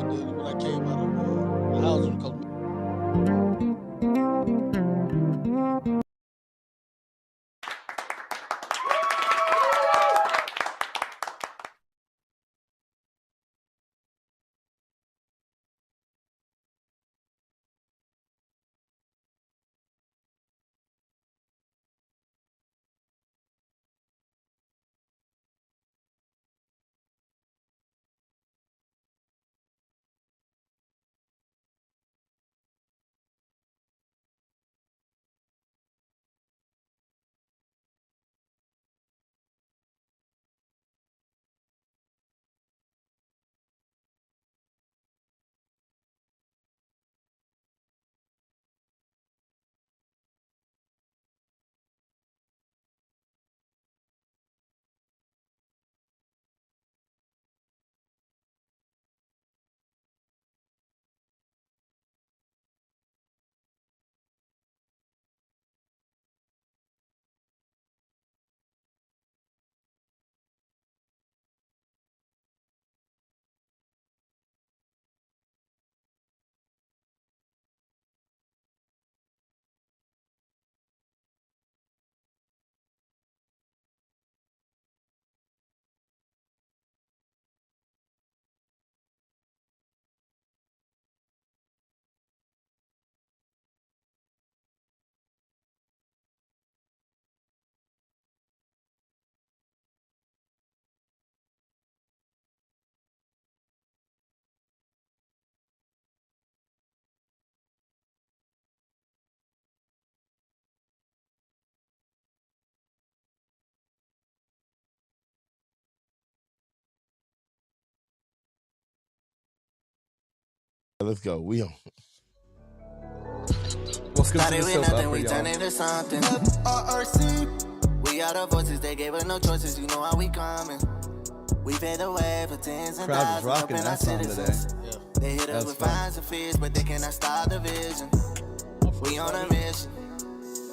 I did when I came out of my house because Let's go. We on. Welcome to the Started with soap nothing, opera, we turn y'all. into something. FRRC. We are the voices, they gave us no choices, you know how we coming. We paid the way for tens and Crowd was thousands, rocking helping that our song today. citizens. yeah. They hit That us was with fun. fines and fears, but they cannot stop the vision. We on a mission,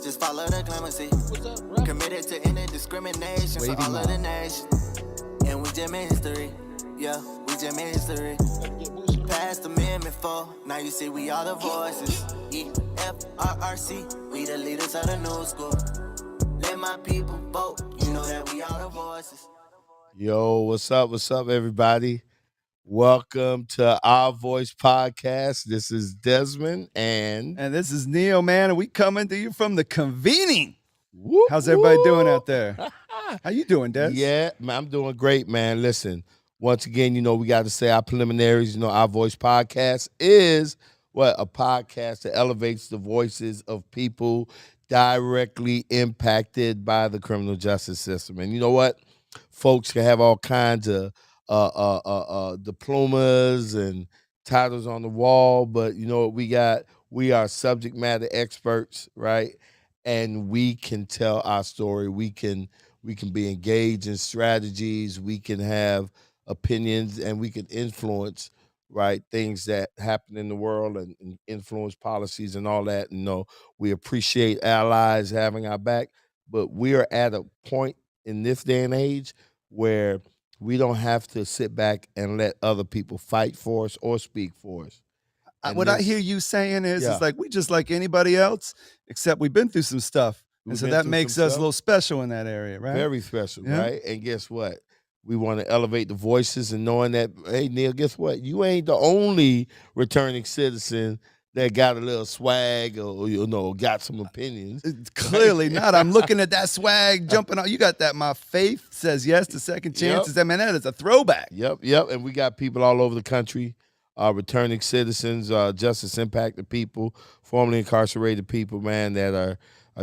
just follow the clemency. What's up, rap? Committed to ending discrimination Wavy for all Mob. of the nation. And we just made history, yeah, we just made history. Gotta get boosted. Past Amendment 4, now you see we are the voices. FRRC, we the leaders of the new school. Let my people vote, you know that we are the voices. Yo, what's up? What's up, everybody? Welcome to Our Voice Podcast. This is Desmond and And this is Neo, man, and we coming to you from the convening. whoop, How's everybody doing whoop. out there? How you doing, Des? Yeah, man, I'm doing great, man. Listen, once again, we got to say our preliminaries. Our Voice Podcast is a podcast that elevates the voices of people directly impacted by the criminal justice system. And you know what? Folks can have all kinds of diplomas and titles on the wall, but you know what we got? We are subject matter experts, right? And we can tell our story. We can be engaged in strategies. We can have opinions, and we can influence, right, things that happen in the world and influence policies and all that. And we appreciate allies having our back, but we are at a point in this day and age where we don't have to sit back and let other people fight for us or speak for us. And What I this- hear you saying is, Yeah. it's like we just like anybody else, except we've been through some stuff. And We've so been that through makes some us a stuff. little special in that area, right? Very special, Yeah. right? And guess what? We want to elevate the voices and knowing that, hey, Neil, guess what? You ain't the only returning citizen that got a little swag or got some opinions. Clearly not. I'm looking at that swag jumping out. You got that. My faith says yes to second chances. Yep. I mean, that is a throwback. Yep. And we got people all over the country, returning citizens, justice impacted people, formerly incarcerated people, man, that are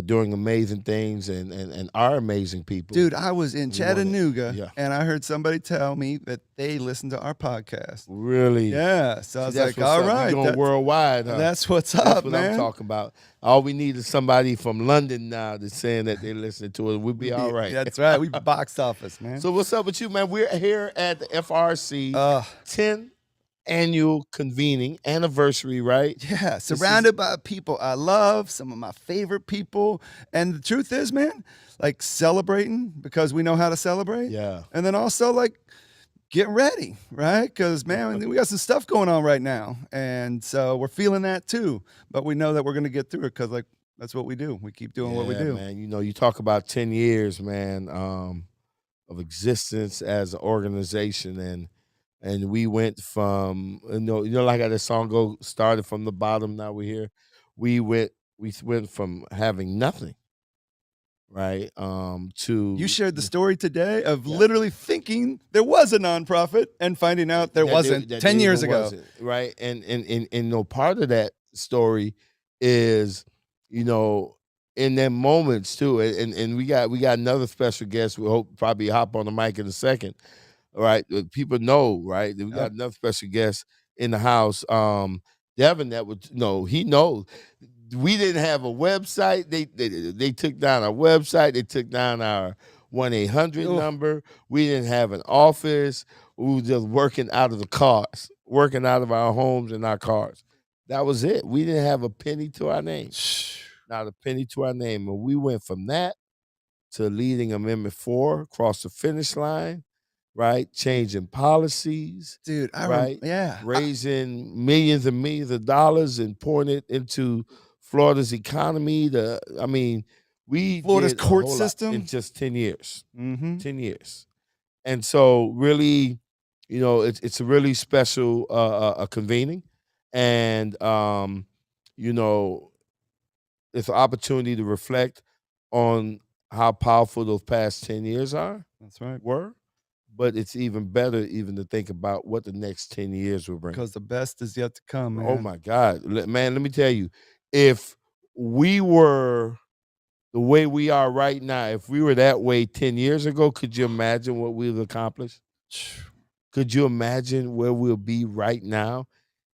doing amazing things and are amazing people. Dude, I was in We want it. Chattanooga, Yeah. and I heard somebody tell me that they listened to our podcast. Really? Yeah, so I was that's like, what's all up. right, We going worldwide, huh? that's what's That's up, what man. I'm talking about. All we need is somebody from London now that's saying that they listen to us. We'll be all right. That's right. We box office, man. So what's up with you, man? We're here at the FRRC 10th annual convening anniversary, right? Yeah, surrounded by people I love, some of my favorite people. And the truth is, man, like celebrating because we know how to celebrate. Yeah. And then also like getting ready, right? Because, man, we got some stuff going on right now. And so we're feeling that too. But we know that we're going to get through it because, like, that's what we do. We keep doing what we do. Man. You talk about 10 years, man, of existence as an organization, and we went from like how the song started from the bottom. Now we're here. We went from having nothing, right, to You shared the story today of literally thinking there was a nonprofit and finding out there wasn't 10 years ago. wasn't, right? And part of that story is, in them moments too. And we got another special guest. We hope probably hop on the mic in a second. All right. People know, right? We got another special guest in the house. Devin, that would he knows. We didn't have a website. They took down our website. They took down our 1-800 number. We didn't have an office. We were just working out of the cars, working out of our homes and our cars. That was it. We didn't have a penny to our name. Not a penny to our name. And we went from that to leading Amendment 4 across the finish line, right? Changing policies. Dude, raising millions and millions of dollars and pouring it into Florida's economy. Florida's did court system in just 10 years. 10 years. And so really, it's a really special convening. And it's an opportunity to reflect on how powerful those past 10 years are. That's right. But it's even better even to think about what the next 10 years will bring. Because the best is yet to come, man. Oh, my God. Man, let me tell you, if we were the way we are right now, if we were that way 10 years ago, could you imagine what we've accomplished? Could you imagine where we'll be right now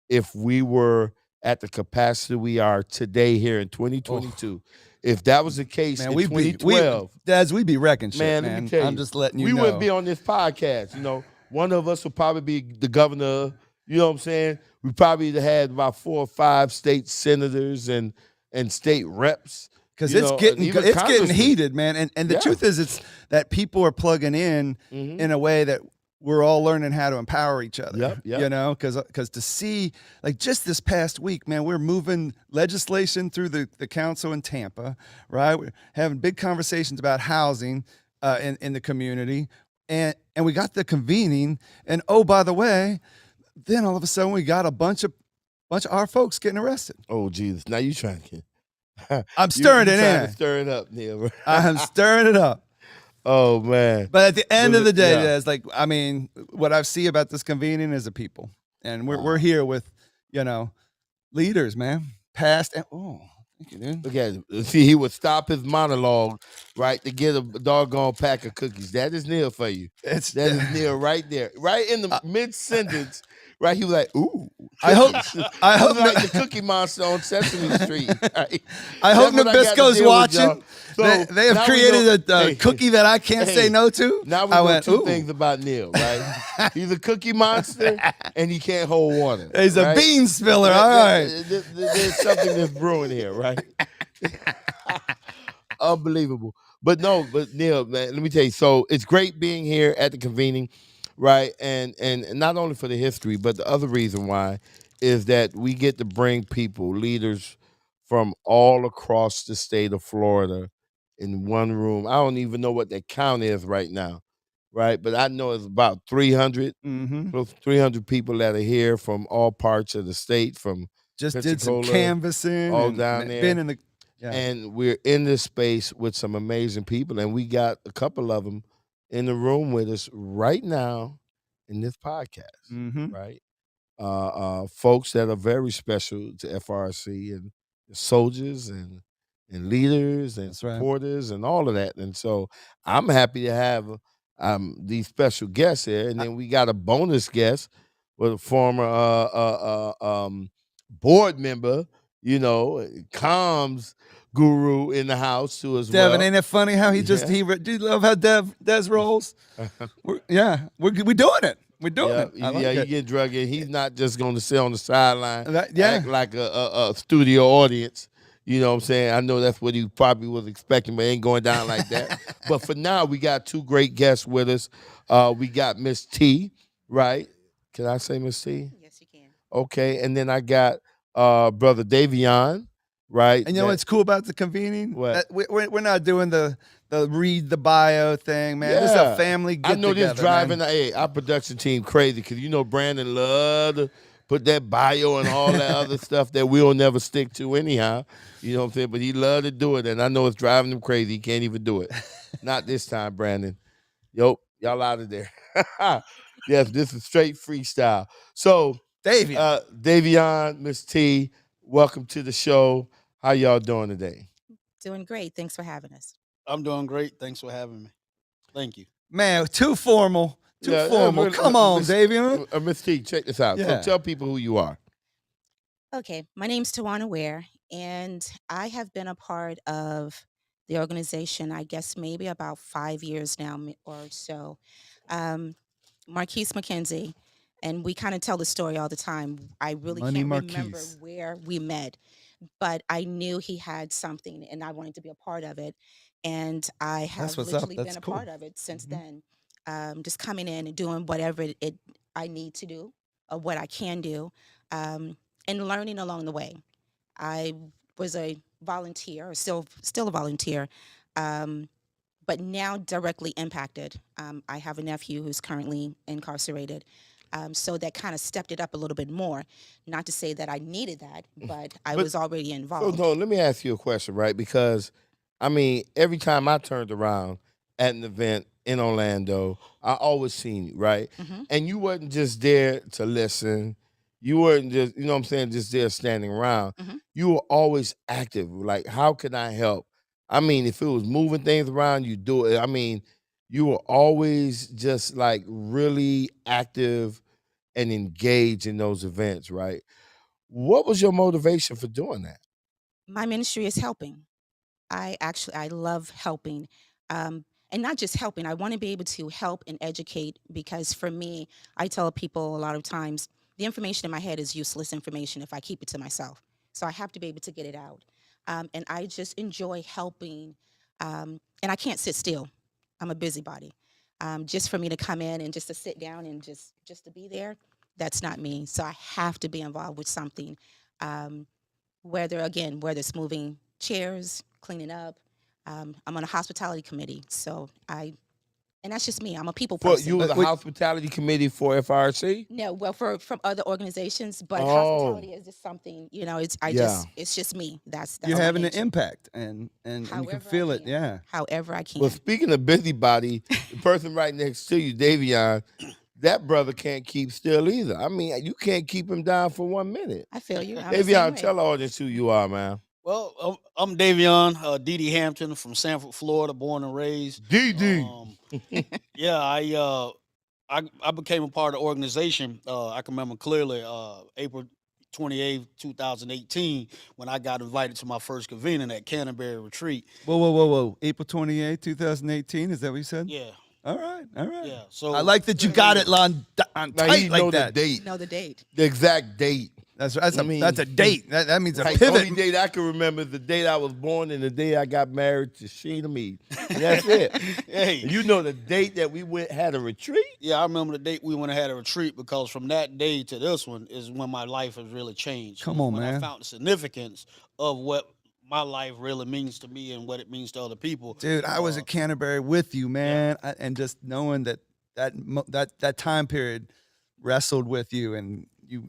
if we were at the capacity we are today here in 2022? If that was the case in 2012, we'd be wrecking shit, man. Let me tell you, I'm just letting you know. We wouldn't be on this podcast. One of us would probably be the governor. You know what I'm saying? We probably had about 4 or 5 state senators and state reps. Because it's getting heated, man. And the truth is, it's that people are plugging in a way that we're all learning how to empower each other. Yep. Because to see, like, just this past week, man, we're moving legislation through the council in Tampa, right? We're having big conversations about housing in the community, and we got the convening, and oh, by the way, then all of a sudden we got a bunch of our folks getting arrested. Oh, Jesus! Now you trying to? I'm stirring it in. Stir it up, Neil. I'm stirring it up. Oh, man. But at the end of the day, it's like, what I see about this convening is a people. And we're here with, leaders, man. Past and thank you, dude. Look at him. See, he would stop his monologue, right, to get a doggone pack of cookies. That is Neil for you. That is Neil right there. Right in the mid-sentence, right? He was like, ooh. I hope like the Cookie Monster on Sesame Street. Right? I hope Nabisco's watching. So they have created a cookie that I can't say no to. Now we know 2 things about Neil, right? He's a cookie monster and he can't hold water. He's a bean spiller. All right. There's something that's brewing here, right? Unbelievable. But Neil, man, let me tell you. So it's great being here at the convening, right? And not only for the history, but the other reason why is that we get to bring people, leaders from all across the state of Florida in one room. I don't even know what that count is right now, right? But I know it's about 300, close to 300 people that are here from all parts of the state, from just did some canvassing, all down there. Been in the, And we're in this space with some amazing people, and we got a couple of them in the room with us right now in this podcast, right? Folks that are very special to FRRC and soldiers and leaders and supporters and all of that. And so I'm happy to have these special guests here. And then we got a bonus guest with a former board member, comms guru in the house too as well. Devin, ain't it funny how do you love how Des rolls? we're doing it. We're doing it. You get drugged in. He's not just going to sit on the sideline, act like a studio audience. You know what I'm saying? I know that's what he probably was expecting, but it ain't going down like that. But for now, we got 2 great guests with us. We got Miss T, right? Can I say Miss T? Yes, you can. Okay, and then I got brother Davion, right? And you know what's cool about the convening? What? We're not doing the read the bio thing, man. This is a Yeah, family I get know this together, driving man. our production team crazy because you know Brandon love to put that bio and all that other stuff that we'll never stick to anyhow. You know what I'm saying? But he love to do it, and I know it's driving him crazy. He can't even do it. Not this time, Brandon. Yo, y'all out of there. Yes, this is straight freestyle. So, Davion. Davion, Miss T, welcome to the show. How y'all doing today? Doing great. Thanks for having us. I'm doing great. Thanks for having me. Thank you. Man, too formal. Too formal. Come on, Davion. Miss T, check this out. Yeah. So tell people who you are. Okay, my name's Tawana Ware, and I have been a part of the organization, I guess maybe about 5 years now or so. Um, Marquise McKenzie, and we kind of tell the story all the time. I really Money can't remember Marquise. where we met, but I knew he had something, and I wanted to be a part of it. And I That's have what's up. literally That's been a cool. part of it since Mhm. then. Just coming in and doing whatever it I need to do, or what I can do, um, and learning along the way. I was a volunteer, or still a volunteer, um, but now directly impacted. I have a nephew who's currently incarcerated, so that kind of stepped it up a little bit more. Not to say that I needed that, but I But was already so involved. no, let me ask you a question, right? Because I mean, every time I turned around at an event in Orlando, I always seen you, right? Hmm. And you wasn't just there to listen. You weren't just, you know what I'm saying, just there standing around. Hmm. You were always active. Like, how can I help? I mean, if it was moving things around, you do it. I mean, you were always just like really active and engaged in those events, right? What was your motivation for doing that? My ministry is helping. I love helping, and not just helping. I want to be able to help and educate because for me, I tell people a lot of times the information in my head is useless information if I keep it to myself. So I have to be able to get it out, and I just enjoy helping. And I can't sit still. I'm a busybody. Just for me to come in and just to sit down and just to be there, that's not me. So I have to be involved with something. Um, whether it's moving chairs, cleaning up. I'm on a hospitality committee, and that's just me. I'm a people For you person. were the hospitality committee for FRRC? No, well, from other organizations, but Oh, hospitality is just something. yeah. It's just me. You're That's my having an nature. impact, and you can However I feel it. can, Yeah. however I Well, can. speaking of busybody, the person right next to you, Davion, that brother can't keep still either. I mean, you can't keep him down for 1 minute. I feel you. I'm the same Davion, way. tell the audience who you are, man. Well, I'm Davion, Dee Hampton from Sanford, Florida, born and raised. DD. Yeah, I became a part of the organization. I can remember clearly April 28th, 2018, when I got invited to my first convening at Canterbury Retreat. Whoa. April 28th, 2018. Is that what you said? Yeah, All right. yeah. I So like that you got it on Now he tight like know the that. date, Know the date. the exact date. That's I mean, that's a date. That means a Like the pivot. only date I can remember is the date I was born and the day I got married to Sheena Mead. And that's it. hey, And you know the date that we had a retreat? yeah, I remember the date we went and had a retreat because from that day to this one is when my life has really changed. Come on, when I man. found the significance of what my life really means to me and what it means to other people. Dude, I was at Canterbury with you, man, and just knowing that time period wrestled with you, and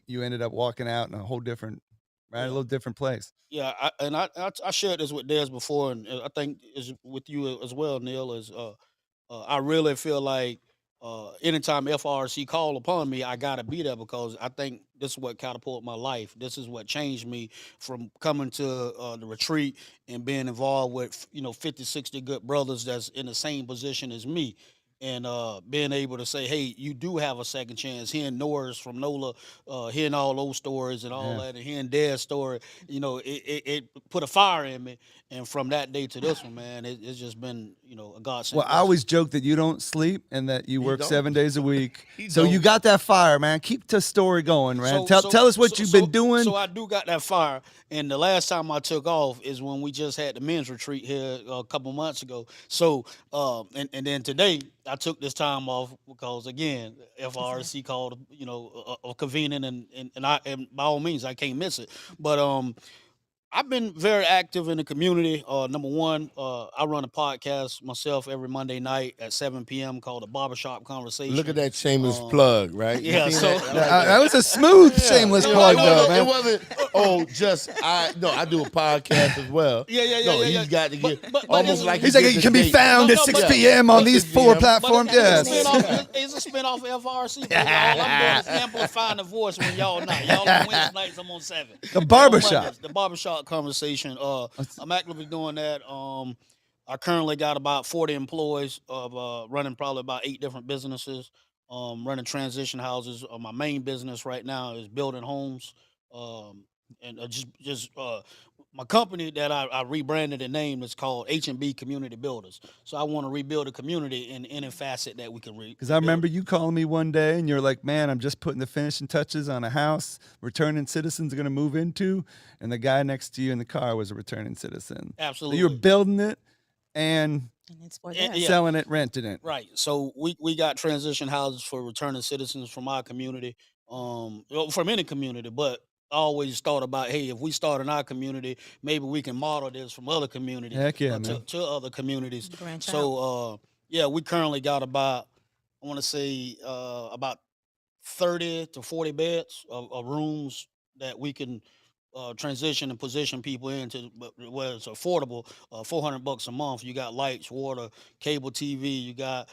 you ended up walking out in a whole different, right, a little different place. Yeah, I shared this with Des before, and I think is with you as well, Neil. I really feel like anytime FRC call upon me, I gotta be there because I think this is what catapulted my life. This is what changed me from coming to the retreat and being involved with 50, 60 good brothers that's in the same position as me. And being able to say, hey, you do have a second chance. Hearing Norris from NOLA, hearing all those stories and all Yeah. that, and hearing their story, it put a fire in me. And from that day to this one, man, it's just been, a godsend. Well, I always joke that you don't sleep and that you work don't. 7 days a week. He So you don't. got that fire, man. Keep the story going, man. Tell us what you've been doing. So I do got that fire. And the last time I took off is when we just had the men's retreat here a couple months ago. So and then today I took this time off because again, Exactly. FRRC called, a convening, and by all means I can't miss it. But I've been very active in the community. Number one, I run a podcast myself every Monday night at 7 p.m. called the Barbershop Look at Conversation. that shameless Um, plug, right? You yeah, seen so that? I like That that. was a smooth, Yeah, shameless no, plug, no, though, no, it man. wasn't. Oh, just I no, I do a podcast as well. yeah, yeah, yeah, No, yeah, yeah. he's got to But get but almost this like is he He's like, did it the can be date. found no, at no, 6 but Yeah, p.m. on at these 6 four p.m. But platforms. it's a Yes. spinoff. It's a spinoff of FRC, baby. All I'm doing is amplifying the voice when y'all not. Y'all on Wednesday nights. I'm on 7. The And on barbershop. Mondays, the barbershop conversation. I'm actively doing that. I currently got about 40 employees of running probably about 8 different businesses. Running transition houses. My main business right now is building homes. Um, and just my company that I rebranded and named is called H&B Community Builders. So I want to rebuild a community in any facet that we can Because I rebuild remember it. you calling me one day and you're like, man, I'm just putting the finishing touches on a house returning citizens are going to move into. And the guy next to you in the car was a returning citizen. So you were Absolutely. building it and And it's for And, them. yeah, selling it, renting it. right. So we got transition houses for returning citizens from our community, from any community. But I always thought about, hey, if we start in our community, maybe we can model this from other communities Heck yeah, to man. to other communities. Branch out. So yeah, we currently got about, I want to say, about 30 to 40 beds of rooms that we can transition and position people into, but where it's affordable. 400 bucks a month, you got lights, water, cable TV, you got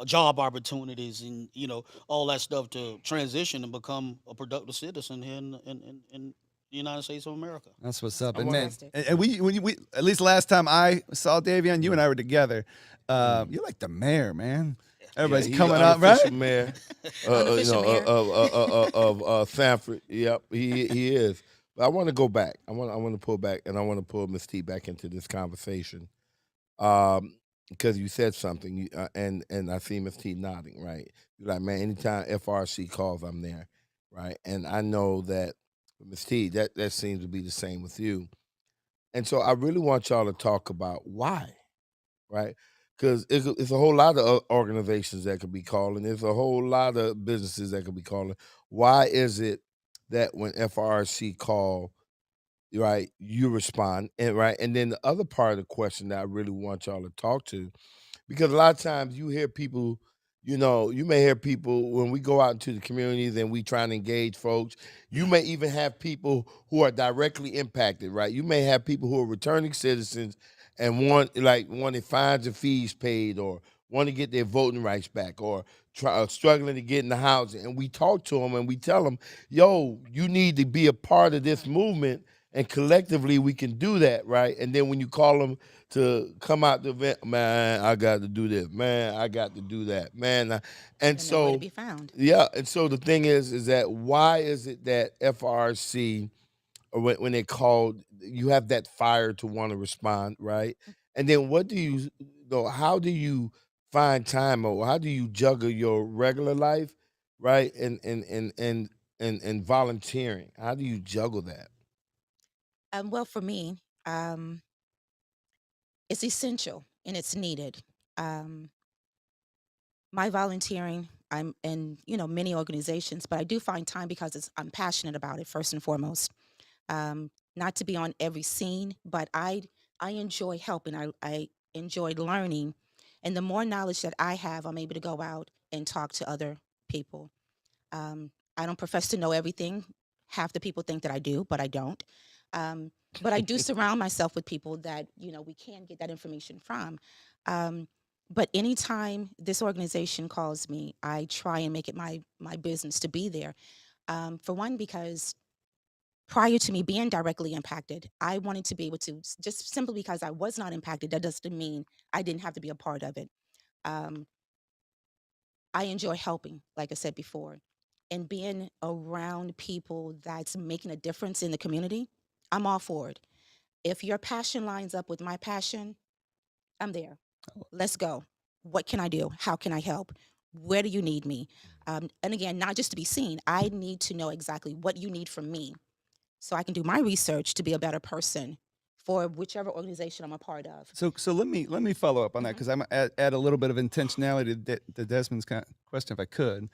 job opportunities, and all that stuff to transition and become a productive citizen here in the United States of America. That's what's up. I And want man, to. Fantastic. and we at least last time I saw Davion, you and I were together. Mm. You're like the mayor, man. Yeah, Everybody's he's coming the up, right? unofficial mayor, Unofficial mayor. of Sanford. Yep, he is. But I want to go back. I want to pull back, and I want to pull Miss T back into this conversation. Because you said something, and I see Miss T nodding. Right, you're like, man, anytime FRC calls, I'm there. Right, and I know that Miss T, that seems to be the same with you. And so I really want y'all to talk about why, right? Because it's a whole lot of organizations that could be calling. There's a whole lot of businesses that could be calling. Why is it that when FRC call, right, you respond, and right, and then the other part of the question that I really want y'all to talk to, because a lot of times you hear people, you may hear people when we go out into the communities and we try and engage folks. You may even have people who are directly impacted, right? You may have people who are returning citizens and want fines and fees paid, or want to get their voting rights back, or struggling to get in the housing. And we talk to them and we tell them, yo, you need to be a part of this movement, and collectively we can do that, right? And then when you call them to come out the event, man, I got to do this, man, I got to do that, man. And They're nowhere to so, be found. yeah, and so the thing is that why is it that FRC, or when they called, you have that fire to want to respond, right? And then what do you know? How do you find time, or how do you juggle your regular life, right? And volunteering. How do you juggle that? Well, for me, um, it's essential and it's needed. Um, my volunteering, I'm in many organizations, but I do find time because I'm passionate about it first and foremost. Not to be on every scene, but I enjoy helping. I enjoy learning, and the more knowledge that I have, I'm able to go out and talk to other people. I don't profess to know everything. Half the people think that I do, but I don't. Um, but I do surround myself with people that we can get that information from. Um, but anytime this organization calls me, I try and make it my business to be there. For one, because prior to me being directly impacted, I wanted to be able to just simply because I was not impacted, that doesn't mean I didn't have to be a part of it. Um, I enjoy helping, like I said before, and being around people that's making a difference in the community. I'm all for it. If your passion lines up with my passion, I'm there. Let's go. What can I do? How can I help? Where do you need me? And again, not just to be seen, I need to know exactly what you need from me so I can do my research to be a better person for whichever organization I'm a part of. So let me follow up on that Mhm. because I'm add a little bit of intentionality to Desmond's question if I could.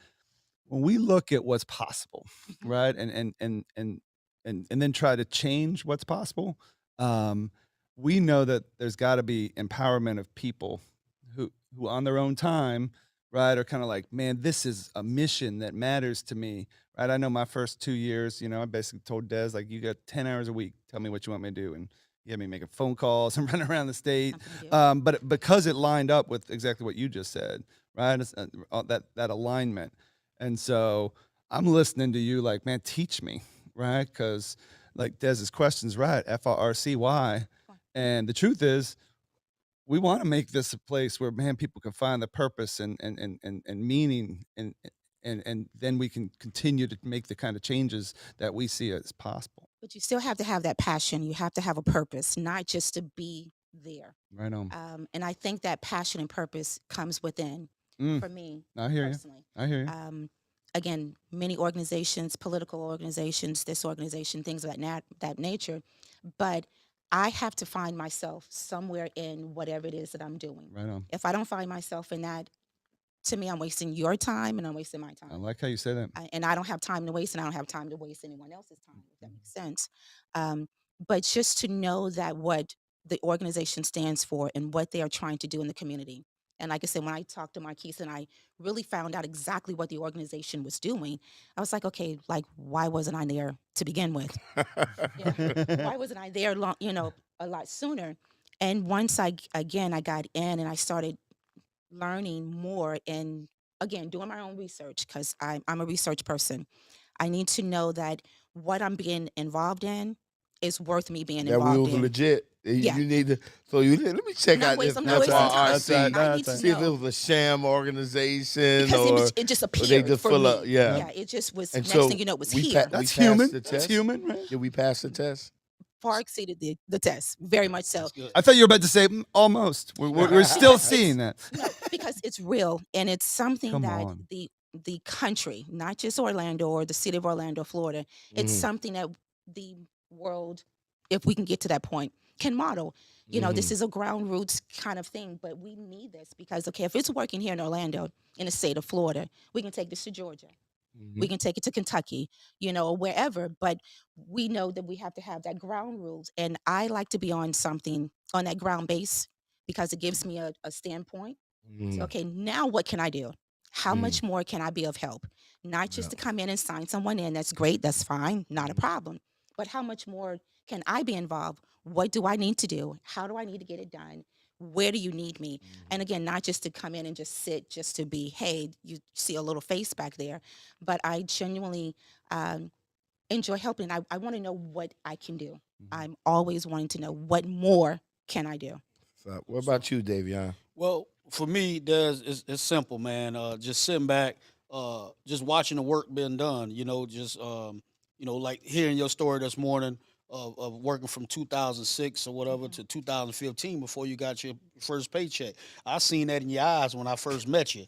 When we look at what's possible, Mhm. right, and then try to change what's possible, um, we know that there's got to be empowerment of people who on their own time, right, are kind of like, man, this is a mission that matters to me, right? I know my first 2 years, I basically told Des like, you got 10 hours a week, tell me what you want me to do, and he had me making phone calls and running around the state, Something to do. but because it lined up with exactly what you just said, right, that alignment. And so I'm listening to you like, man, teach me, right? Because like Dez's question's right, FRRC, why? Fine. And the truth is, we want to make this a place where, man, people can find the purpose and meaning, and then we can continue to make the kind of changes that we see as possible. But you still have to have that passion. You have to have a purpose, not just to be there. Right on. And I think that passion and purpose comes within, Mm, for me I hear you. personally. I hear you. Again, many organizations, political organizations, this organization, things of that nature, but I have to find myself somewhere in whatever it is that I'm doing. Right on. If I don't find myself in that, to me, I'm wasting your time and I'm wasting my I time. like how you say that. And I don't have time to waste, and I don't have time to waste anyone else's time, if that makes sense. Um, but just to know that what the organization stands for and what they are trying to do in the community. And like I said, when I talked to Marquise and I really found out exactly what the organization was doing, I was like, okay, like, why wasn't I there to begin with? Yeah. Why wasn't I there long, a lot sooner? And once again, I got in and I started learning more and again doing my own research because I'm a research person. I need to know that what I'm being involved in is worth me being That we involved was in. legit. Yeah. You need to. So let me check Not out waste, this I'm not wasting time. That's right. FRRC. No, I that's need to right. See if it know was a sham organization because or it just they appeared just for full me. of yeah. Yeah, it just was. And Next so thing you know, it was we here. That's passed human. the That's test. human, right? Did we pass the test? Far exceeded the test, very much so. That's good. I thought you were about to say almost. We're still Because seeing that. no, because it's real and it's something Come that on. the country, not just Orlando or the city of Orlando, Florida, it's Mhm. something that the world, if we can get to that point, can model. This is a ground roots kind of thing, but we need this because okay, if it's working here in Orlando, in the state of Florida, we can take this to Georgia. We Mhm. can take it to Kentucky, or wherever, but we know that we have to have that ground rules. And I like to be on something on that ground base because it gives me a standpoint. So, Mhm. okay, now what can I do? How Mhm. much more can I be of help? Not Yeah. just to come in and sign someone in. That's great. That's fine. Not a Mhm. problem. But how much more can I be involved? What do I need to do? How do I need to get it done? Where do you need me? And again, not just to come in and just sit, just to be, hey, you see a little face back there, but I genuinely um, enjoy helping. I want to know what I can do. Mhm. I'm always wanting to know what more can I do. So, what about you, Davion? Well, for me, it's simple, man. Just sitting back, just watching the work being done. Just like hearing your story this morning of working from 2006 or whatever Mhm. to 2015 before you got your first paycheck. I seen that in your eyes when I first met you.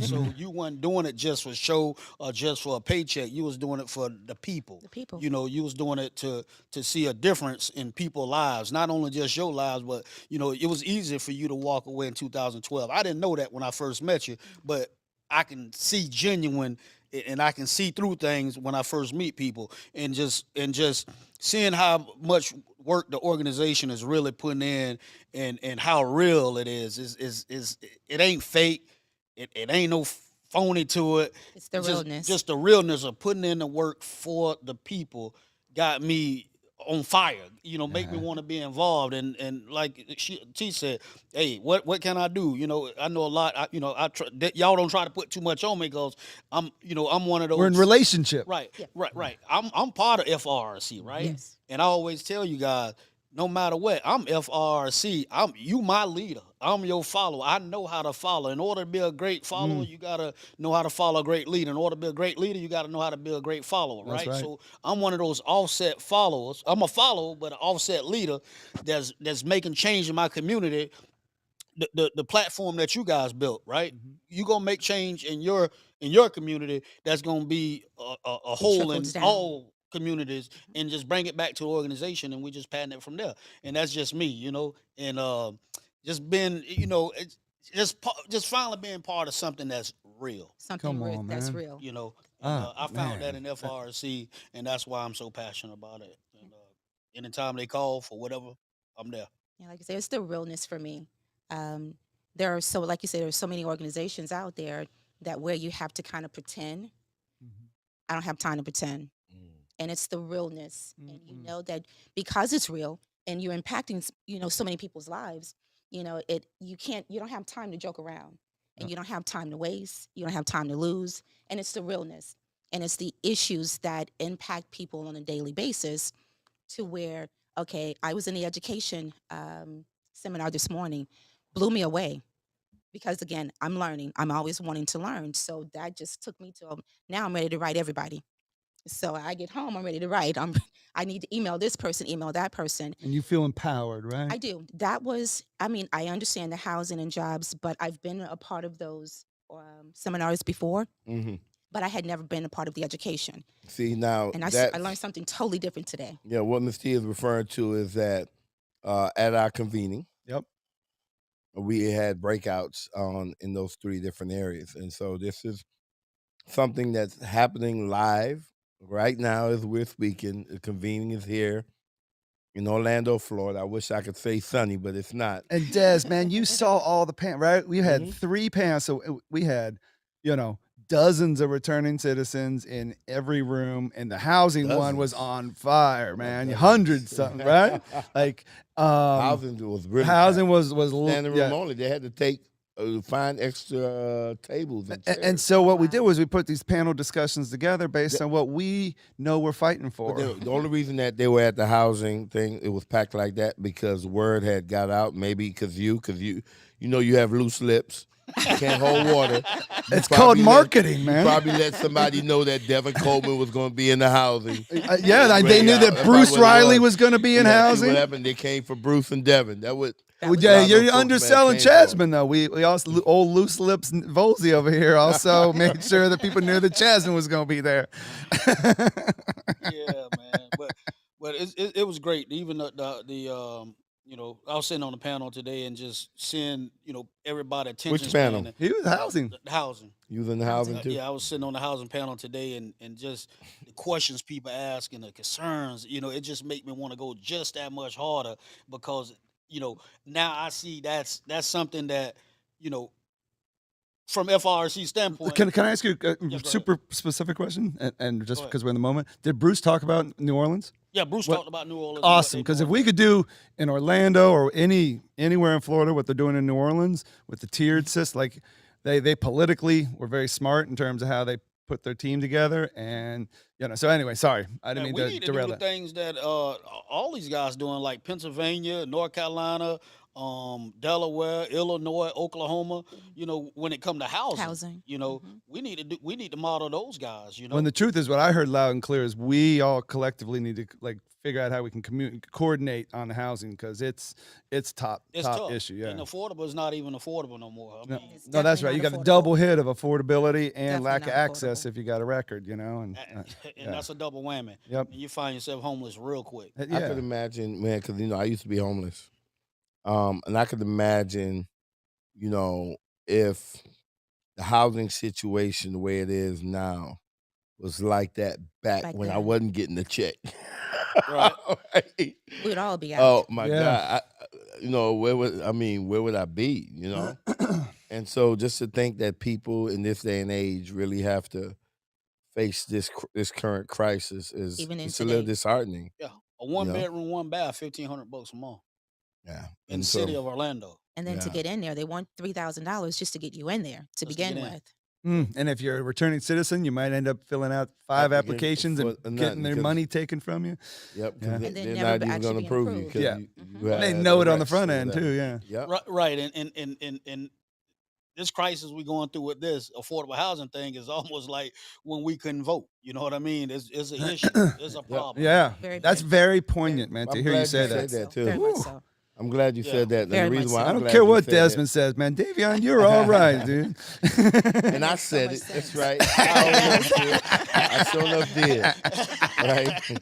So you weren't doing it just for show or just for a paycheck. You was doing it for the people. The people. You was doing it to see a difference in people's lives, not only just your lives, but it was easier for you to walk away in 2012. I didn't know that when I first met you, but I can see genuine and I can see through things when I first meet people and just seeing how much work the organization is really putting in and how real it is it ain't fake. It ain't no phony to it. It's the realness. Just the realness of putting in the work for the people got me on fire. Make me Uh-huh. want to be involved. And like she said, hey, what can I do? I know a lot. Y'all don't try to put too much on me because I'm one of those. We're in relationship. Right, Yeah. right. I'm part of FRRC, right? Yes. And I always tell you guys, no matter what, I'm FRRC. You my leader. I'm your follower. I know how to follow. In order to be a great follower, you gotta know how to follow a great leader. In order to be a great leader, you gotta know how to be a great follower, That's right? right. So I'm one of those offset followers. I'm a follower, but an offset leader that's making change in my community. The platform that you guys built, right? Mhm. You gonna make change in your community that's gonna be a It whole trickles in down. all communities and just bring it back to the organization, and we just pattern it from there. And that's just me, and just being, just finally being part of something that's real, Something Come on, that's man. real. And Ah, I found that man. in FRC, and that's why I'm so passionate about it. And anytime they call for whatever, I'm there. Yeah, like I said, it's the realness for me. Um, there are so, like you said, there's so many organizations out there that where you have to kind of pretend. Mhm. I don't have time to pretend, Mm. and it's the realness, and you Mm-mm. know that because it's real, and you're impacting, so many people's lives. You don't have time to joke around, Yeah. and you don't have time to waste. You don't have time to lose, and it's the realness, and it's the issues that impact people on a daily basis to where, okay, I was in the education seminar this morning, blew me away because again, I'm learning. I'm always wanting to learn. So that just took me to now I'm ready to write everybody. So I get home, I'm ready to write. I need to email this person, email that person. And you feel empowered, right? I do. That was, I mean, I understand the housing and jobs, but I've been a part of those seminars before, Hmm. but I had never been a part of the education. See, now And I learned that's something totally different today. yeah. What Ms. T is referring to is that at our convening, Yep. we had breakouts on in those three different areas, and so this is something that's happening live right now as we're speaking. The convening is here in Orlando, Florida. I wish I could say sunny, but it's not. And Des, man, you saw all the right? We had Mhm. 3 panels, so we had, dozens of returning citizens in every room, and the housing one was Dozens. on fire, Oh, man. dozens. Hundreds something, right? Like, Housing was really housing packed. was Standing room yeah. only. They had to find extra tables and chairs. And so what we did Wow. was we put these panel discussions together based on what we know we're fighting But for. the only reason that they were at the housing thing, it was packed like that because word had got out. Maybe because you have loose lips, you can't hold water. You It's called probably marketing, You man. probably let somebody know that Devin Coleman was going to be in the housing. Yeah, Ready they knew out. that That's Bruce probably what it Riley was going to be in See housing. what happened? They came for Bruce and Devin. That would. That Well, was yeah, it. you're Folks, man, underselling came for. Chasman though. We also old loose lips Volsey over here also made sure that people knew that Chasman was going to be there. Yeah, man. But it was great. Even I was sitting on the panel today and just seeing everybody attention Which span. panel? And, He was housing. the housing. You was in the Housing. housing too. Yeah, I was sitting on the housing panel today, and just the questions people ask and the concerns. It just make me want to go just that much harder because now I see that's something that you know from FRC standpoint. Can I ask you a Yeah, go ahead. super specific question? And just Go ahead. because we're in the moment, did Bruce talk about New Orleans? Yeah, Bruce What- talked about New Orleans. Awesome, because if we could do in Orlando or anywhere in Florida what they're doing in New Orleans with the tiered system, like they politically were very smart in terms of how they put their team together, and So anyway, sorry, I didn't we mean need to to do derail the that. things that all these guys doing, like Pennsylvania, North Carolina, Delaware, Illinois, Oklahoma. When it come to housing, Mhm. we need to model those guys. When the truth is, what I heard loud and clear is we all collectively need to figure out how we can coordinate on the housing because it's top It's top tough. issue. Yeah. And affordable is not even affordable no more. No, It's no, that's definitely right. You not got the affordable. double hit of affordability and Definitely lack of not access affordable. if you got a record, and and yeah. that's a double whammy. Yep. And you find yourself homeless real quick. I could Yeah. imagine, man, because I used to be homeless, and I could imagine, if the housing situation the way it is now was like that back when I then. wasn't getting the check. Right. Right? We would all be out. Oh my Yeah. God! Where would I be? And so just to think that people in this day and age really have to face this current crisis is Even in it's a little today. disheartening. Yeah, a one know? bedroom, one bath, $1,500 a month Yeah, in and the city so of Orlando. And then to Yeah. get in there, they want $3,000 just to get you in there to Just to get begin in. with. And if you're a returning citizen, you might end up filling out 5 Applicant applications for and nothing getting their because- money taken from you. Yep, Yeah. because And then they're never not even actually going to being approve you approved. because Yeah. you Mhm. They had know it on the arrests front or end too. whatever. Yeah. Yep. Right, and this crisis we going through with this affordable housing thing is almost like when we couldn't vote. You know what I mean? It's an issue. It's a problem. Yeah. Very That's big. very poignant, man, to I'm hear you glad say you that. said that too. Very much Whew. so. I'm glad you Yeah. said that. And the Very much reason why I I'm so. don't glad care you what said that, Desmond says, man. Davion, you're all right, dude. and I makes so said much it. That's sense. right. It I own up does. to it. I sure enough did. Right.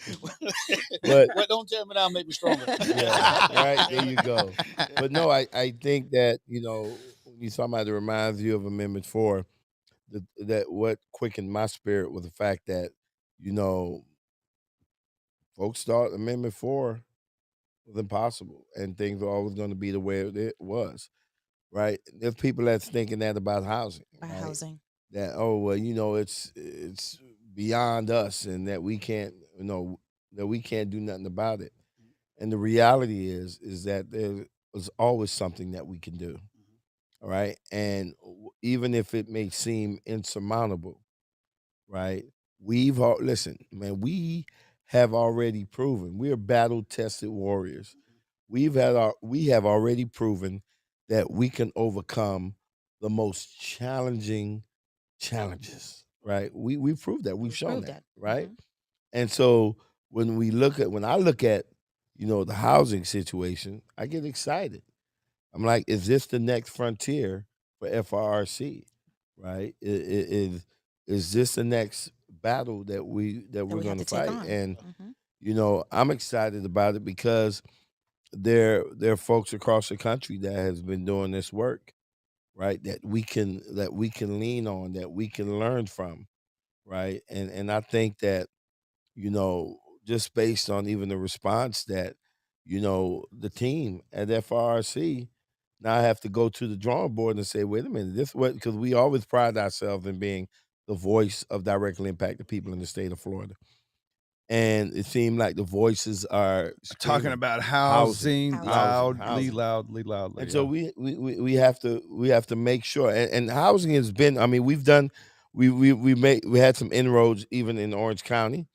But Well, don't tell me that'll make me stronger. yeah, right. There you go. But no, I think that, when you somebody reminds you of Amendment 4, that what quickened my spirit was the fact that, you know, folks thought Amendment 4 was impossible and things were always going to be the way it was. Right. There's people that's thinking that about housing, By right? housing. That, oh well, it's beyond us and that we can't, that we can't do nothing about it. And the reality is that there is always something that we can do. All right. And even if it may seem insurmountable, right? Listen, man, we have already proven we are battle tested warriors. We have already proven that we can overcome the most challenging challenges, right? We proved that. We've We've shown proved that, that. right? And so when I look at, the housing situation, I get excited. I'm like, is this the next frontier for FRRC? Right? Is this the next battle that That we're we have going to to take fight? on. And Hmm. I'm excited about it because there are folks across the country that has been doing this work, right? That we can lean on, that we can learn from, right? And I think that, you know, just based on even the response that, the team at FRRC now have to go to the drawing board and say, wait a minute, this what, because we always pride ourselves in being the voice of directly impacted people in the state of Florida. And it seemed like the voices are Talking screaming about housing, housing, Housing. housing, loudly, housing. loudly, loudly. And so Yeah. we have to make sure, and housing has been. I mean, we've done we had some inroads even in Orange County,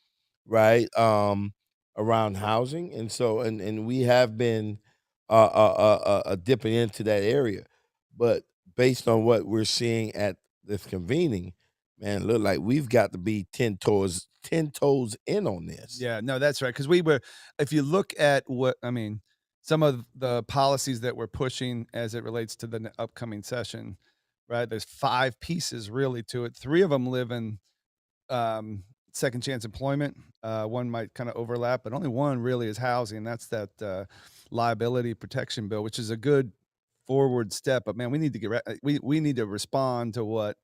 right? Around housing, and so and we have been dipping into that area, but based on what we're seeing at this convening, man, look like we've got to be ten toes in on this. Yeah, no, that's right. Because if you look at some of the policies that we're pushing as it relates to the upcoming session, right? There's 5 pieces really to it. 3 of them live in second chance employment. One might kind of overlap, but only one really is housing. That's that liability protection bill, which is a good forward step. But man, we need to we need to respond to what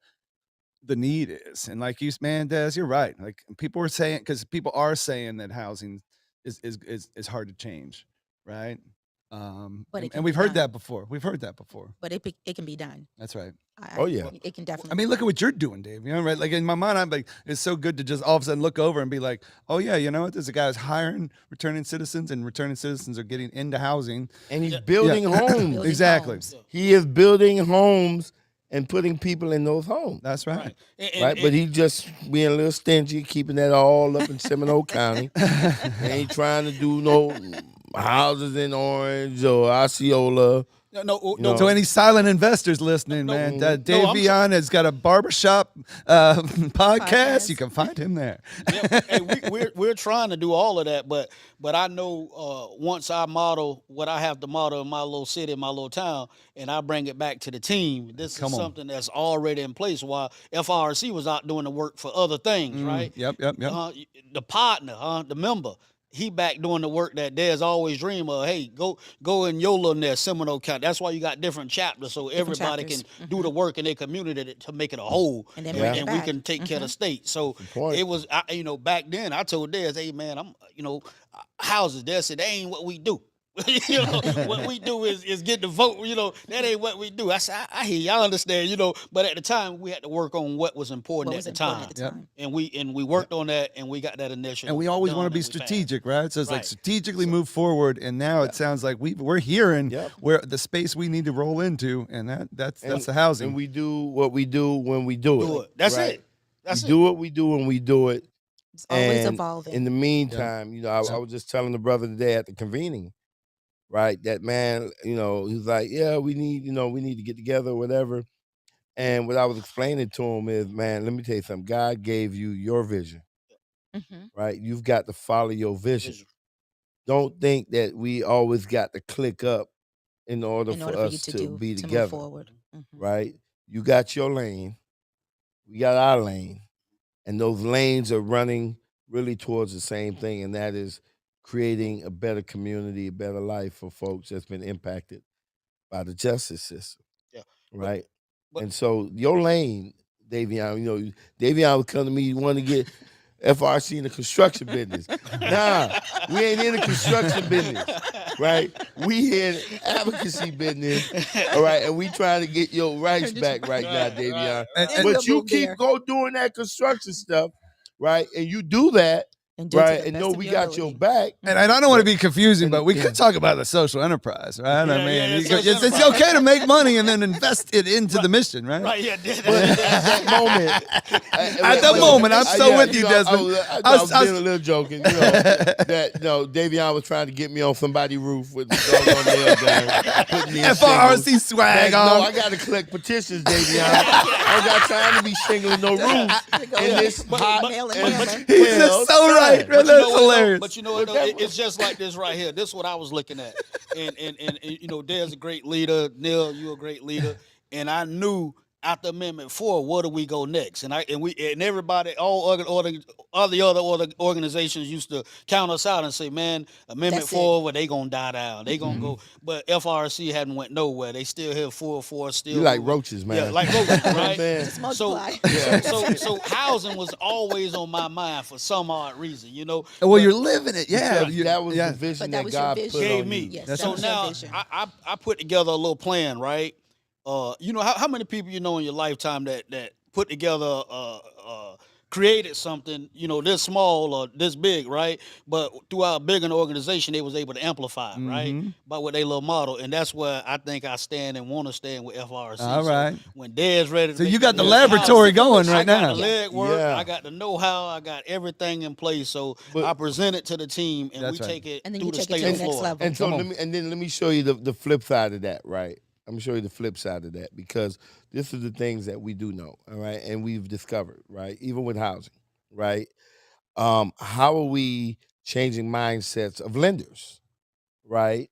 the need is. And like man, Des, you're right. Like people were saying, because people are saying that housing is hard to change, right? But it And can we've be heard done. that before. We've heard that before. But it can be done. That's right. Oh yeah. It can I definitely mean, be look at done. what you're doing, Dave. You know, right? Like in my mind, I'm like, it's so good to just all of a sudden look over and be like, oh yeah, you know what? There's a guy who's hiring returning citizens, and returning citizens are getting into housing. And he's Yeah. building homes. Building Exactly. homes. He is building homes and putting people in those homes. That's right. Right. Right, but he just being a little stingy, keeping that all up in Seminole County. Ain't trying to do no houses in Orange or Osceola. no, know. So any silent investors listening, No, man, no, I'm Davion has got a barbershop podcast. Podcast. You can find him there. yeah, hey, we're trying to do all of that, but I know once I model what I have to model in my little city, my little town, and I bring it back to the team. This Come is on. something that's already in place. While FRC was out doing the work for other things, right? Yep. The partner, the member, he back doing the work that Des always dream of. Hey, go in your little nest, Seminole County. That's why you got different chapters, so everybody chapters. can do the work in their community to make it a whole, And then bring it and we back. can take care of the state. So the point. it was, back then I told Des, hey man, houses. Des said, that ain't what we do. What we do is get the vote. That ain't what we do. I said, I hear you, I understand. But at the time we had to work on what was important What at was the important time, at the Yep. time. and we worked on that, and we got that initiative. And we always done want to be and we passed. strategic, right? So it's like Right. strategically move forward. And now it sounds like we're hearing Yep. where the space we need to roll into, and that's the housing. And we do what we do when we do Do it. it. That's right? it. That's we it. do what we do when we do it. It's always And evolving. in the meantime, I was just telling the brother today at the convening, right? That man, he's like, yeah, we need to get together or whatever. And what I was explaining to him is, man, let me tell you something. God gave you your vision, Hmm. right? You've got to follow your vision. don't think that we always got to click up in order In for order for you us to to do be to move together, forward. right? You got your lane, we got our lane, and those lanes are running really towards the same thing, and that is creating a better community, a better life for folks that's been impacted by the justice system, Yeah. But right? but And so your lane, Davion, Davion would come to me, you want to get FRC in the construction business. Nah, we ain't in the construction business, right? We in advocacy business, all right? And we trying to get your rights back right now, Right, Davion. And, And But we'll you move keep there go doing that construction stuff, right? And you do that, and do it to right? the And know best of we your got your ability. back. and I don't want to be confusing, And but we yeah. could talk about the social enterprise, right? I Yeah, mean, yeah, it's, social it's enterprise. okay to make money and then invest it into the mission, right? Right, yeah. But at that moment, At the moment, I'm so with you, Desmond. I was being a little joking, that Davion was trying to get me on somebody's roof with the doggone nail gun, putting me in FRRC shingles. swag No, on. I got to collect petitions, Davion. I don't got time to be shingling no roofs Go in ahead. this hot Nail and and hammer. He's hell just so right, time. man. But you know That's what, though? hilarious. But you know what, But though? that It's just like this right here. This is what I was looking at. And There's a great leader. Neil, you a great leader. And I knew after Amendment 4, where do we go next? And everybody, all the other organizations used to count us out and say, man, Amendment That's it. 4, well, they gonna die down. They gonna go. But FRC hadn't went nowhere. They still here 4-4, still You like moving. roaches, man. Yeah, like roaches, You know what I'm right? saying? Just So, multiply. so housing was always on my mind for some odd reason, Well, But you're living it, yeah. Because that was yeah. the vision But that that was your God vision. put gave on me. you. Yes, That's that So was your now vision. I put together a little plan, right? How many people you know in your lifetime that put together created something, this small or this big, right? But throughout a bigger organization, they was able to amplify, right? Mhm. By what they little model, and that's where I think I stand and want to stand with FRC. All So right. when Dad's ready to So make you got that the next laboratory house, going I right got now. the leg work, Yeah. I got the know-how, I got everything in place. So But- I present it to the team, and That's we right. take it And then through you the take it state to of the next Florida. level. And so Come on. let me show you the flip side of that, right? I'm gonna show you the flip side of that because this is the things that we do know, all right, and we've discovered, right? Even with housing, right? How are we changing mindsets of lenders, right?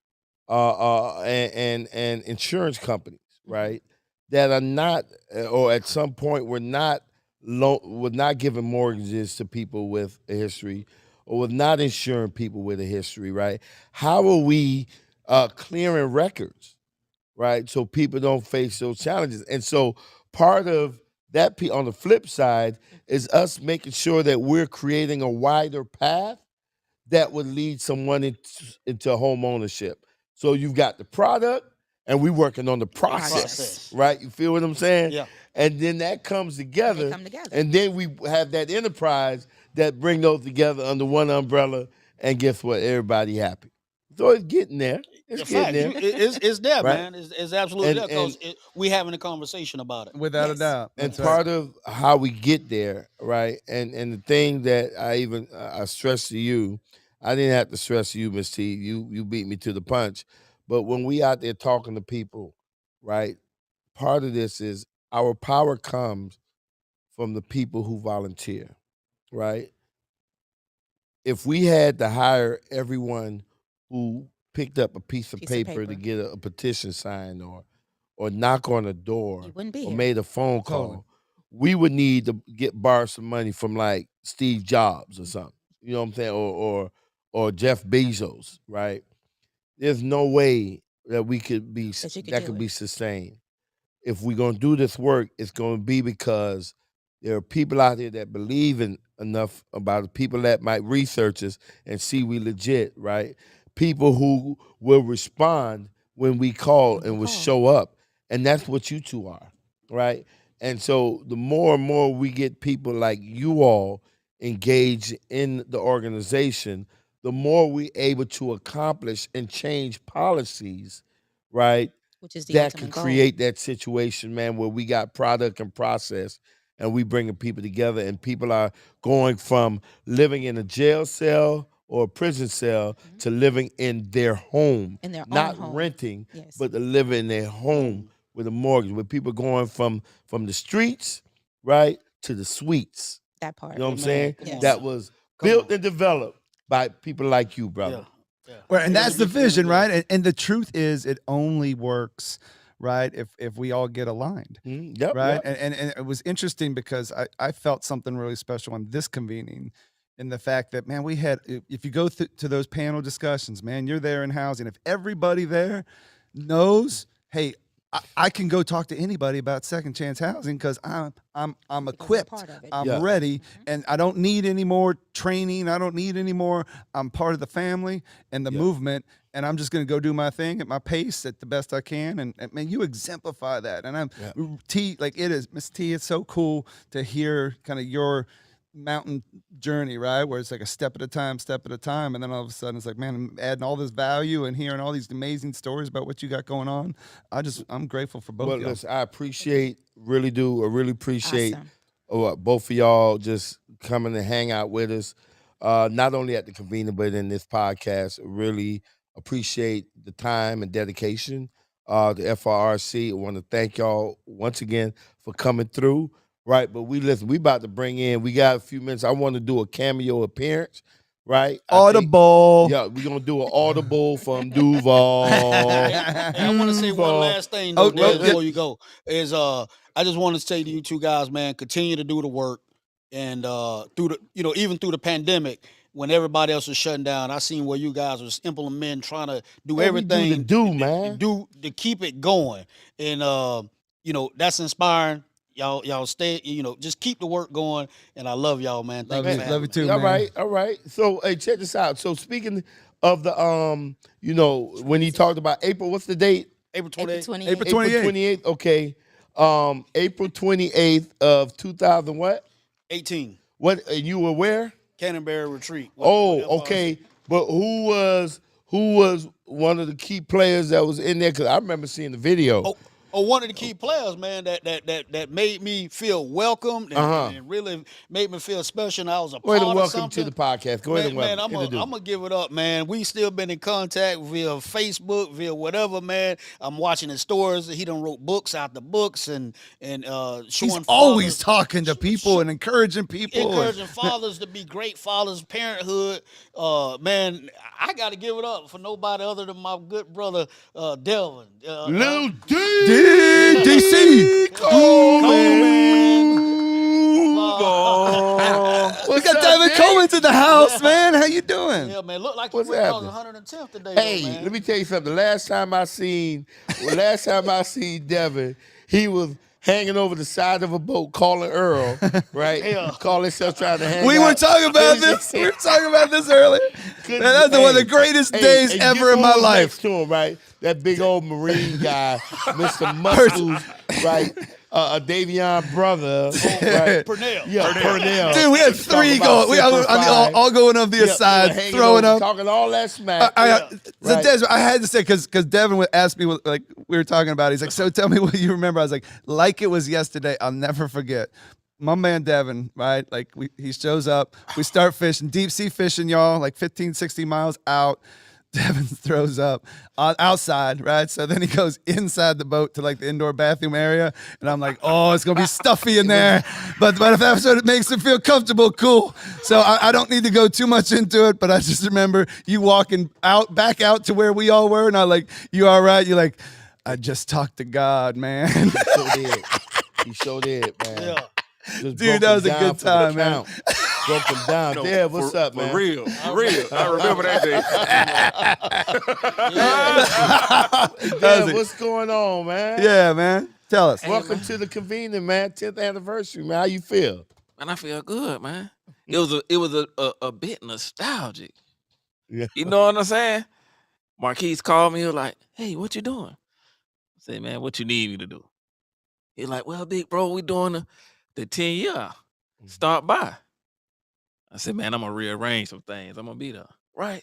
And insurance companies, right? That are not, or at some point were not giving mortgages to people with a history, or was not insuring people with a history, right? How are we clearing records, right? So people don't face those challenges. And so part of that on the flip side is us making sure that we're creating a wider path that would lead someone into home ownership. So you've got the product and we're working on the process, right? You feel what I'm saying? Yeah. And then that comes They together. come together. And then we have that enterprise that bring those together under one umbrella. And guess what? Everybody happy. So it's getting there. It's In getting fact, there. it's there, Right. man. It's absolutely And- there because we having a conversation about it. Without a Yes. doubt. And That's right. part of how we get there, right? And the thing that I stress to you, I didn't have to stress to you, Miss T. You beat me to the punch. But when we out there talking to people, right? Part of this is our power comes from the people who volunteer, right? If we had to hire everyone who picked up a piece of paper to get a petition signed or knock on a door You wouldn't be or here. made a phone call, Totally. we would need to borrow some money from like Steve Jobs or something. You know what I'm saying? Or Jeff Bezos, right? There's no way that we could be That you could that do could it. be sustained. If we're gonna do this work, it's gonna be because there are people out there that believe in enough about it, people that might research us and see we legit, right? People who will respond when we call When and we will call. show up. And that's what you two are, right? And so the more and more we get people like you all engaged in the organization, the more we able to accomplish and change policies, right? Which is the That could ultimate goal. create that situation, man, where we got product and process and we bringing people together and people are going from living in a jail cell or a prison cell to living in their home, In their own not home. renting, Yes. but to live in their home with a mortgage, with people going from the streets, right, to the suites. That part. You know what I'm Amen. saying? Come on That now. was Come built on. and developed by people like you, brother. Yeah. Well, and Really that's the get community vision, right? together. And the truth is, it only works, right, if we all get aligned, Yep, right? yep. And it was interesting because I felt something really special on this convening, in the fact that, man, we had, if you go to those panel discussions, man, you're there in housing. If everybody there knows, hey, I can go talk to anybody about second chance housing because I'm Because they're equipped, part of it. I'm Yeah. ready, and I don't need any more training. I don't need any more. I'm part of the family and the Yeah. movement, and I'm just going to go do my thing at my pace at the best I can. And man, you exemplify that. And I'm T, like it is, Miss T. It's so cool to hear kind of your mountain journey, right? Where it's like a step at a time, and then all of a sudden it's like, man, I'm adding all this value and hearing all these amazing stories about what you got going on. I'm grateful for both Well, of y'all. listen, I appreciate, really do. I really appreciate Awesome. both of y'all just coming and hang out with us, not only at the convening, but in this podcast. Really appreciate the time and dedication to FRRC. I want to thank y'all once again for coming through. Right, but we about to bring in. We got a few minutes. I want to do a cameo appearance. Right, Audible. Yeah, we're gonna do an audible from Duval. Hey, I want to say one last thing though, Oh, Des, yeah. before you go. Is I just want to say to you two guys, man, continue to do the work, and through the even through the pandemic when everybody else was shutting down, I seen where you guys was implementing, trying to do Man, we do the everything do, man. to keep it going, and that's inspiring. Y'all stay, just keep the work going, and I love y'all, man. Thank you for Love having you me. too, All man. right, all right. So, hey, check this out. So, speaking of the when he talked about April, what's the date? April April 28th. 28th. April 28th. 28th. Okay. April 28th of 2000. What? 18. What? And you were where? Canterbury Retreat. Oh, FRRC. okay. But who was one of the key players that was in there? Because I remember seeing the video. One of the key players, man, that made me feel welcomed and really made me feel special. And I was a Go ahead part and of welcome something. to the podcast. Go ahead and Man, welcome. I'm gonna give it up, man. We still been in contact via Facebook, via whatever, man. I'm watching his stories. He done wrote books out the books and showing He's always fathers, talking to people and encouraging people. encouraging fathers to be great fathers, parenthood. Man, I got to give it up for nobody other than my good brother Delvin. Lil D. DC. We got David Coleman's in the house, man. How you doing? Yeah, man. Look like he What's went on happening? 110th today. Hey, though, man. let me tell you something. The last time I seen Devin, he was hanging over the side of a boat calling Earl, right? Yeah. Calling himself trying to hang We out. were talking about this. We were talking about this earlier. Man, that's one of the greatest days and ever guess in who my was life. next to him, right? That big old Marine guy, Mr. Muscles, right? Davion brother, right? Purnell. Yeah, Purnell. Dude, we had three going. We all going up the side, throwing up. talking all that smack. So Des, I had to say because Devin would ask me like we were talking about. He's like, so tell me what you remember. I was like it was yesterday. I'll never forget. My man Devin, right? Like he shows up. We start fishing, deep sea fishing, y'all. Like 15, 60 miles out. Devin throws up outside, right? So then he goes inside the boat to like the indoor bathroom area, and I'm like, oh, it's gonna be stuffy in there. But if that's what it makes him feel comfortable, cool. So I don't need to go too much into it, but I just remember you walking back out to where we all were, and I like, you all right? You're like, I just talked to God, man. He sure did, man. Yeah. Just Dude, that was a good time, man. Broke him down. Dad, what's up, man? For real. I remember that day. Dad, what's going on, man? Yeah, man. Tell us. Welcome to the convening, man. 10th anniversary, man. How you feel? Man, I feel good, man. It was a bit nostalgic. Yeah. You know what I'm saying? Marquise called me. He was like, "Hey, what you doing?" I said, "Man, what you need me to do?" He's like, "Well, big bro, we doing the 10-year. Stop by." I said, "Man, I'm gonna rearrange some things. I'm gonna be there." Right?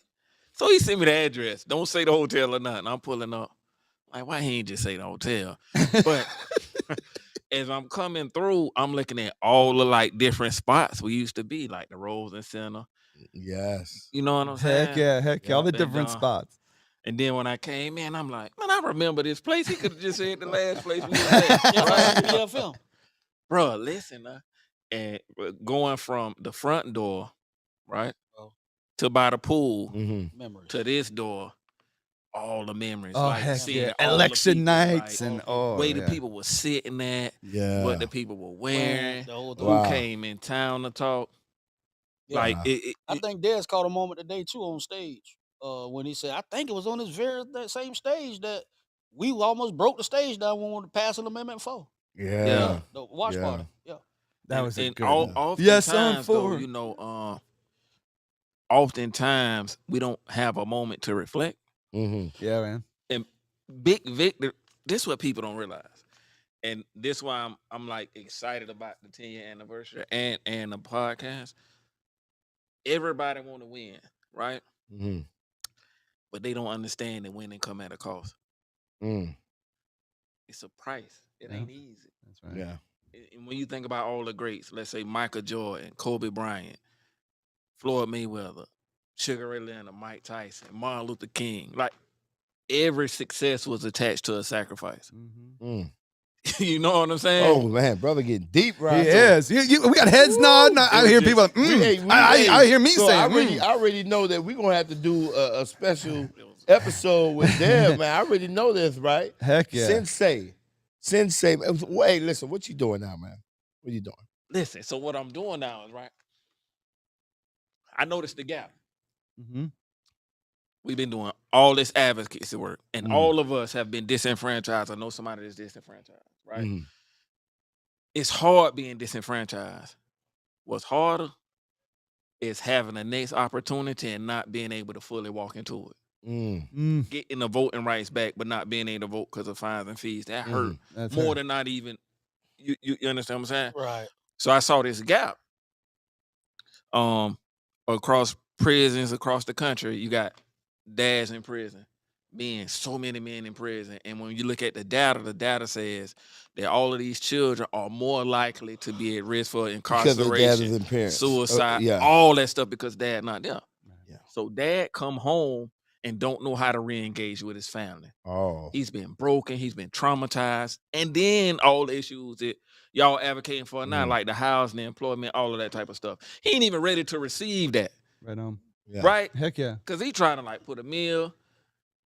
So he sent me the address. Don't say the hotel or nothing. I'm pulling up. Like, why he ain't just say the hotel? But as I'm coming through, I'm looking at all the like different spots we used to be, like the Rosen Center. Yes. You know what I'm saying? Heck yeah. All the And, different spots. And then when I came in, I'm like, man, I remember this place. He could have just said the last place we was at. Right? Yeah, film. Bro, listen, and going from the front door, right, to by the pool Memories. to this door, all the memories. Oh, like heck seeing yeah. all the Election people, nights like, and way the yeah. people were sitting at, Yeah. what the people were wearing, the whole who thing. Wow. came in town to talk. Yeah. Like Wow. I think Dez caught a moment today too on stage when he said, I think it was on this that same stage that we almost broke the stage down when we were passing Amendment 4. Yeah. The watch Yeah. party. Yeah. That was a and good all, one. oftentimes Yes, on though, 4. you know, oftentimes we don't have a moment to reflect. Yeah, man. And Big Victor, this is what people don't realize. And this is why I'm like excited about the 10-year anniversary and the podcast. Everybody want to win, right? But they don't understand that winning come at a cost. It's a price. It ain't easy. That's right. Yeah. And when you think about all the greats, let's say Michael Jordan, Kobe Bryant, Floyd Mayweather, Sugar Ray Leonard, Mike Tyson, Martin Luther King, like every success was attached to a sacrifice. You know what I'm saying? Oh man, brother, getting deep right. He is. We got heads nodding. I hear people. I hear me so saying. I already know that we're gonna have to do a special episode with Dev, man. I already know this, right? Heck yeah. Sensei. Wait, listen, what you doing now, man? What you doing? Listen, so what I'm doing now is, right, I noticed the gap. We've been doing all this advocacy work, and all of us have been disenfranchised. I know somebody that's disenfranchised, right? It's hard being disenfranchised. What's harder is having the next opportunity and not being able to fully walk into it. Getting the voting rights back, but not being able to vote because of fines and fees. That hurt more than not even, you understand what I'm saying? Right. So I saw this gap across prisons across the country. You got dads in prison, so many men in prison. And when you look at the data says that all of these children are more likely to be at risk for incarceration, suicide, all that stuff because dad not there. Yeah. So dad come home and don't know how to re-engage with his family. He's been broken, he's been traumatized, and then all the issues that y'all advocating for now, like the housing, the employment, all of that type of stuff. He ain't even ready to receive that. Right on. Yeah. Right? Heck yeah. Because he trying to like put a meal,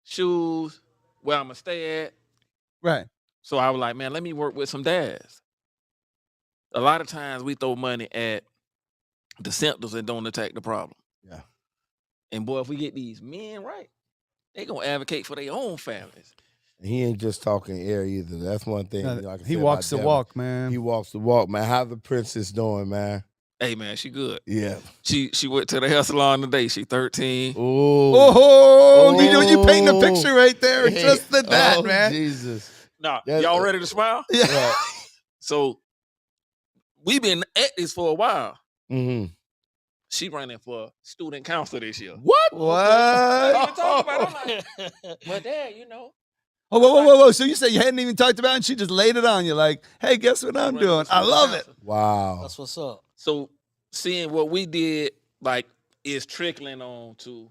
shoes, where I'm going to stay at. Right. So I was like, man, let me work with some dads. A lot of times we throw money at the symptoms and don't attack the problem. Yeah. And boy, if we get these men right, they going to advocate for their own families. And he ain't just talking air either. That's one thing. He walks the walk, man. He walks the walk, man. How the princess doing, man? Hey, man, she good. Yeah. She went to the hair salon today. She 13. You paint the picture right there. Just that, man. Jesus. Now, y'all ready to smile? Yeah. So we've been at this for a while. She running for student council this year. What? What? Even talk about it. I'm like, well, Dad, you know. Oh, whoa. So you said you hadn't even talked about it and she just laid it on you like, hey, guess what I'm doing? I love it. Wow. That's what's up. So seeing what we did, like, is trickling on to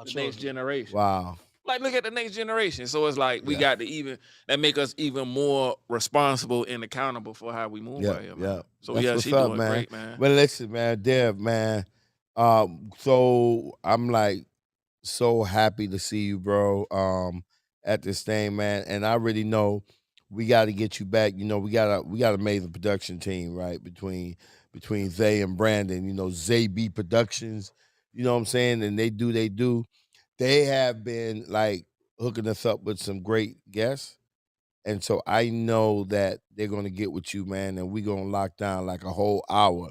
the next generation. Wow. Like, look at the next generation. So it's like we got to that make us even more responsible and accountable for how we move right here, man. Yeah. So That's she's what's up, doing man. great, man. Well, listen, man, Dev, man. So I'm like so happy to see you, bro. At this thing, man. And I already know we got to get you back. You know, we got an amazing production team, right? Between Zay and Brandon, you know, Zay B Productions, you know what I'm saying? And they do. They have been like hooking us up with some great guests. And so I know that they're going to get with you, man, and we're going to lock down like a whole hour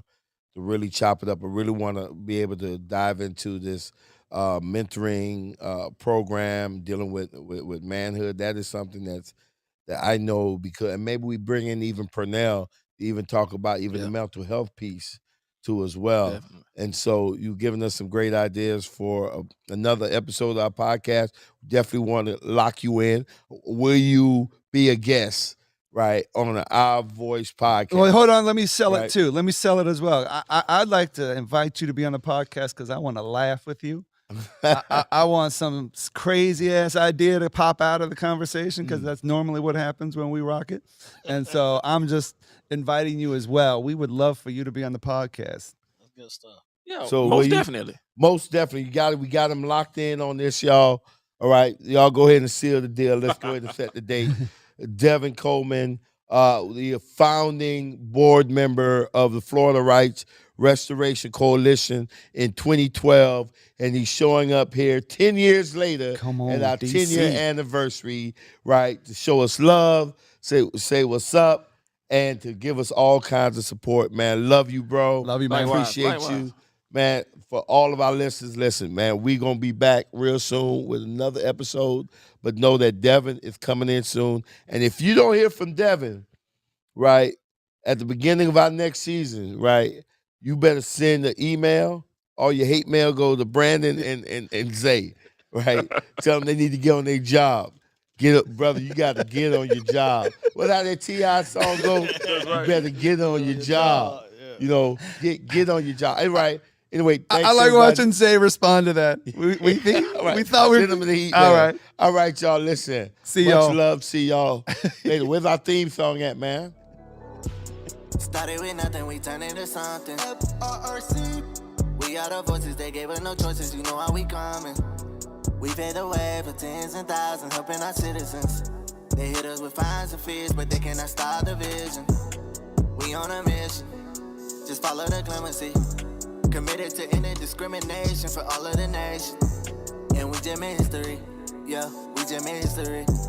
to really chop it up. I really want to be able to dive into this mentoring program dealing with manhood. That is something that I know because, and maybe we bring in even Pernell to even talk about even the mental health piece too as well. Definitely. And so you've given us some great ideas for another episode of our podcast. Definitely want to lock you in. Will you be a guest, right, on Our Voice podcast? Well, hold on. Let me sell Right. it too. Let me sell it as well. I'd like to invite you to be on the podcast because I want to laugh with you. I want some crazy ass idea to pop out of the conversation because that's normally what happens when we rock it. And so I'm just inviting you as well. We would love for you to be on the podcast. That's good stuff. Yeah, So most definitely. Most definitely, we got them locked in on this, y'all. All right, y'all go ahead and seal the deal. Let's go ahead and set the date. Devin Coleman, the founding board member of the Florida Rights Restoration Coalition in 2012, and he's showing up here 10 years later Come on, at our DC. 10-year anniversary, right, to show us love, say what's up, and to give us all kinds of support, man. Love you, bro. Love you, man. Likewise, Appreciate likewise. you. Man, for all of our listeners, listen, man, we going to be back real soon with another episode, but know that Devin is coming in soon. And if you don't hear from Devin, right, at the beginning of our next season, right, you better send an email. All your hate mail go to Brandon and Zay, right? Tell them they need to get on their job. Get up, brother, you got to get on your job. What how that T.I. song go? You better get on your job. Yeah. You know, get on your job. All right. Anyway, thanks, I like everybody. watching Zay respond to that. All right. We thought we Send them the heat. all man. right. All right, y'all. Listen. See Much y'all. love. See y'all later. Where's our theme song at, man? Started with nothing, we turned into something. FRRC. We are the voices, they gave us no choices, you know how we coming. We pay the way for tens and thousands, helping our citizens. They hit us with fines and fees, but they cannot stop the vision. We on a mission, just follow the clemency. Committed to ending discrimination for all of the nation. And we jam in history, yeah, we jam in history.